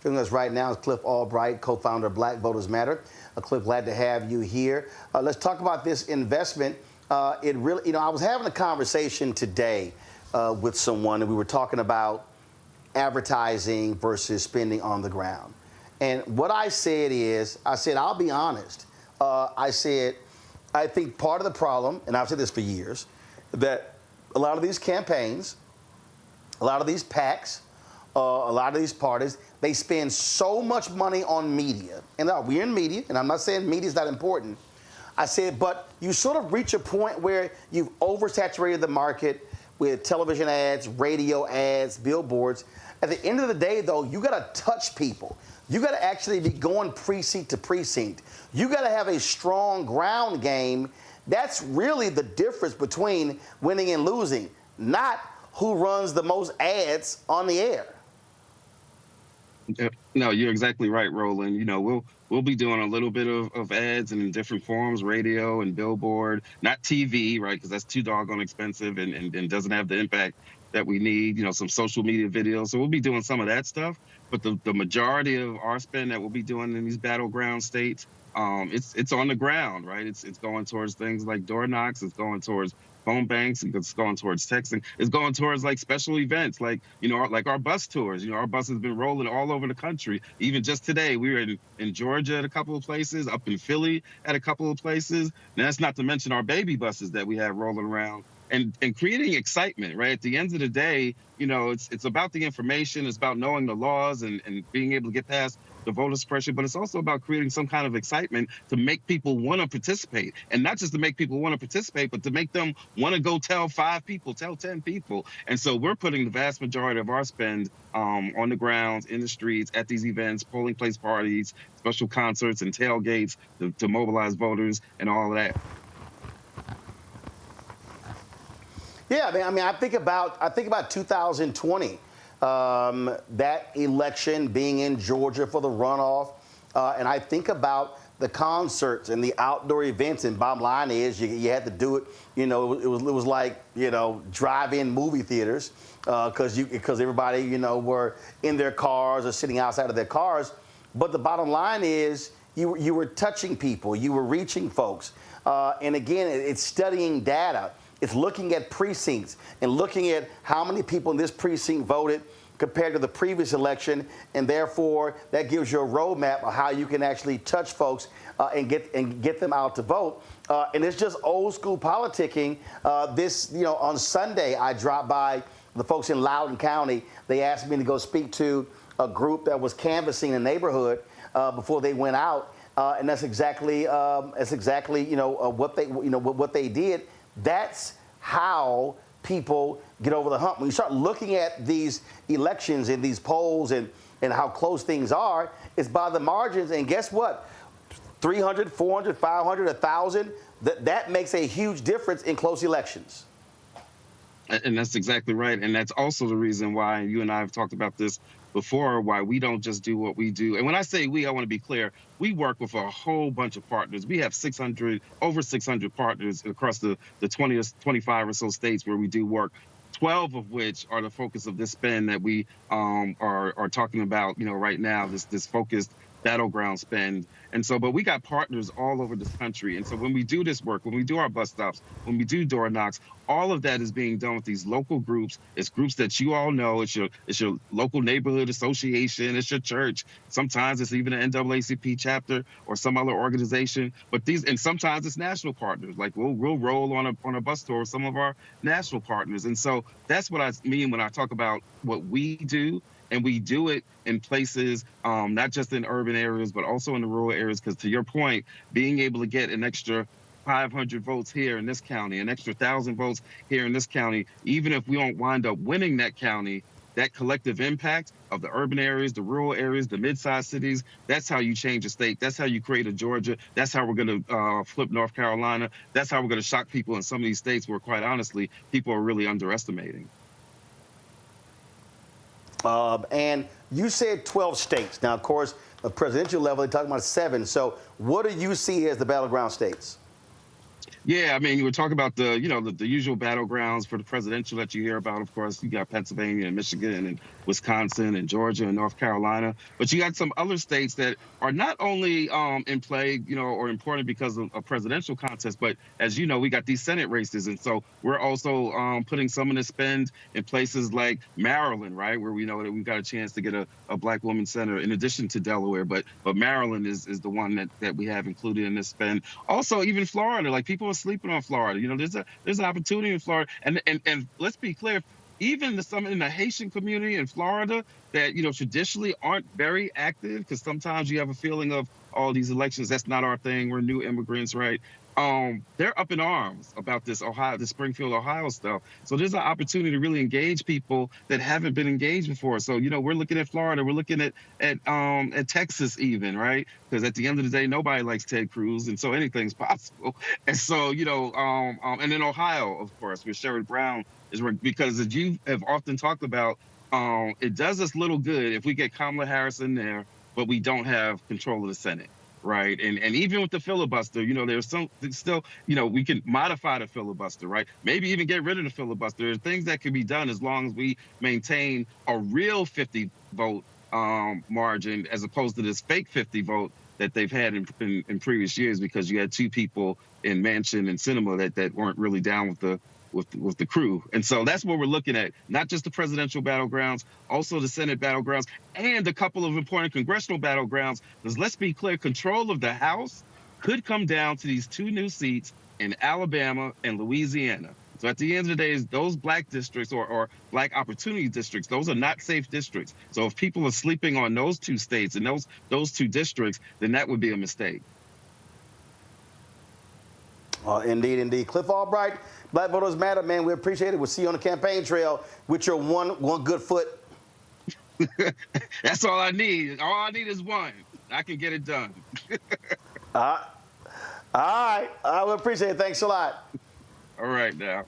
Joining us right now is Cliff Albright, co-founder of Black Voters Matter. Cliff, glad to have you here. Let's talk about this investment. It really, I was having a conversation today with someone, and we were talking about advertising versus spending on the ground. And what I said is, I'll be honest. I said, I think part of the problem, and I've said this for years, that a lot of these campaigns, a lot of these PACs, a lot of these parties, they spend so much money on media. And we're in media, and I'm not saying media is not important. I said, but you sort of reach a point where you've oversaturated the market with television ads, radio ads, billboards. At the end of the day, though, you got to touch people. You got to actually be going precinct to precinct. You got to have a strong ground game. That's really the difference between winning and losing, not who runs the most ads on the air. No, you're exactly right, Roland. We'll be doing a little bit of ads and in different forms, radio and billboard, not TV, right? Because that's too doggone expensive and doesn't have the impact that we need. Some social media videos. So we'll be doing some of that stuff. But the majority of our spend that we'll be doing in these battleground states, it's on the ground, right? It's going towards things like door knocks. It's going towards phone banks, and it's going towards texting. It's going towards like special events, like like our bus tours. Our bus has been rolling all over the country. Even just today, we were in Georgia at a couple of places, up in Philly at a couple of places. And that's not to mention our baby buses that we have rolling around. And creating excitement, right? At the end of the day, it's about the information, it's about knowing the laws and being able to get past the voter suppression, but it's also about creating some kind of excitement to make people want to participate. And not just to make people want to participate, but to make them want to go tell 5 people, tell 10 people. And so we're putting the vast majority of our spend on the grounds, in the streets, at these events, polling place parties, special concerts and tailgates to mobilize voters and all of that. Yeah, I think about 2020, that election being in Georgia for the runoff, and I think about the concerts and the outdoor events. And bottom line is, you had to do it. It was like drive-in movie theaters because everybody were in their cars or sitting outside of their cars. But the bottom line is, you were touching people, you were reaching folks, and again, it's studying data. It's looking at precincts and looking at how many people in this precinct voted compared to the previous election, and therefore that gives you a roadmap of how you can actually touch folks and get them out to vote. And it's just old school politicking. On Sunday, I dropped by the folks in Loudoun County. They asked me to go speak to a group that was canvassing a neighborhood before they went out, and that's exactly what they did. That's how people get over the hump. When you start looking at these elections and these polls and how close things are, it's by the margins. And guess what? 300, 400, 500, 1,000, that makes a huge difference in close elections. And that's exactly right. And that's also the reason why you and I have talked about this before, why we don't just do what we do. And when I say we, I want to be clear, we work with a whole bunch of partners. We have over 600 partners across the 25 or so states where we do work, 12 of which are the focus of this spend that we are talking about, right now, this focused battleground spend. And so, but we got partners all over this country. And so when we do this work, when we do our bus stops, when we do door knocks, all of that is being done with these local groups. It's groups that you all know. It's your local neighborhood association. It's your church. Sometimes it's even an NAACP chapter or some other organization. And sometimes it's national partners. Like we'll roll on a bus tour with some of our national partners. And so that's what I mean when I talk about what we do. And we do it in places, not just in urban areas, but also in the rural areas. Because to your point, being able to get an extra 500 votes here in this county, an extra 1,000 votes here in this county, even if we don't wind up winning that county, that collective impact of the urban areas, the rural areas, the mid-sized cities, that's how you change a state. That's how you create a Georgia. That's how we're going to flip North Carolina. That's how we're going to shock people in some of these states where, quite honestly, people are really underestimating. And you said 12 states. Now, of course, the presidential level, they're talking about 7. So what do you see as the battleground states? Yeah, I mean, you were talking about the, the usual battlegrounds for the presidential that you hear about. Of course, you got Pennsylvania and Michigan and Wisconsin and Georgia and North Carolina, but you got some other states that are not only in play, or important because of a presidential contest, but as you know, we got these Senate races, and so we're also putting some of the spend in places like Maryland, right, where we know that we've got a chance to get a black woman senator in addition to Delaware, but Maryland is the one that we have included in this spend. Also, even Florida, like people are sleeping on Florida. There's an opportunity in Florida, and let's be clear. Even some in the Haitian community in Florida that traditionally aren't very active, because sometimes you have a feeling of all these elections, that's not our thing. We're new immigrants, right? They're up in arms about this Springfield, Ohio stuff. So there's an opportunity to really engage people that haven't been engaged before. So we're looking at Florida, we're looking at Texas even, right? Because at the end of the day, nobody likes Ted Cruz, and so anything's possible. And so and then Ohio, of course, with Sherrod Brown is because as you have often talked about, it does us little good if we get Kamala Harris in there, but we don't have control of the Senate. Right. And even with the filibuster, there's still, we can modify the filibuster, right? Maybe even get rid of the filibuster. There's things that can be done as long as we maintain a real 50 vote margin as opposed to this fake 50 vote that they've had in previous years, because you had two people in Manchin and Sinema that weren't really down with the crew. And so that's what we're looking at, not just the presidential battlegrounds, also the Senate battlegrounds, and a couple of important congressional battlegrounds. Because let's be clear, control of the House could come down to these two new seats in Alabama and Louisiana. So at the end of the day, those black districts or black opportunity districts, those are not safe districts. So if people are sleeping on those two states and those two districts, then that would be a mistake. Indeed, indeed. Cliff Albright, Black Voters Matter, man, we appreciate it. We'll see you on the campaign trail with your one good foot. That's all I need. All I need is one. I can get it done. All right. I will appreciate it. Thanks a lot. All right now.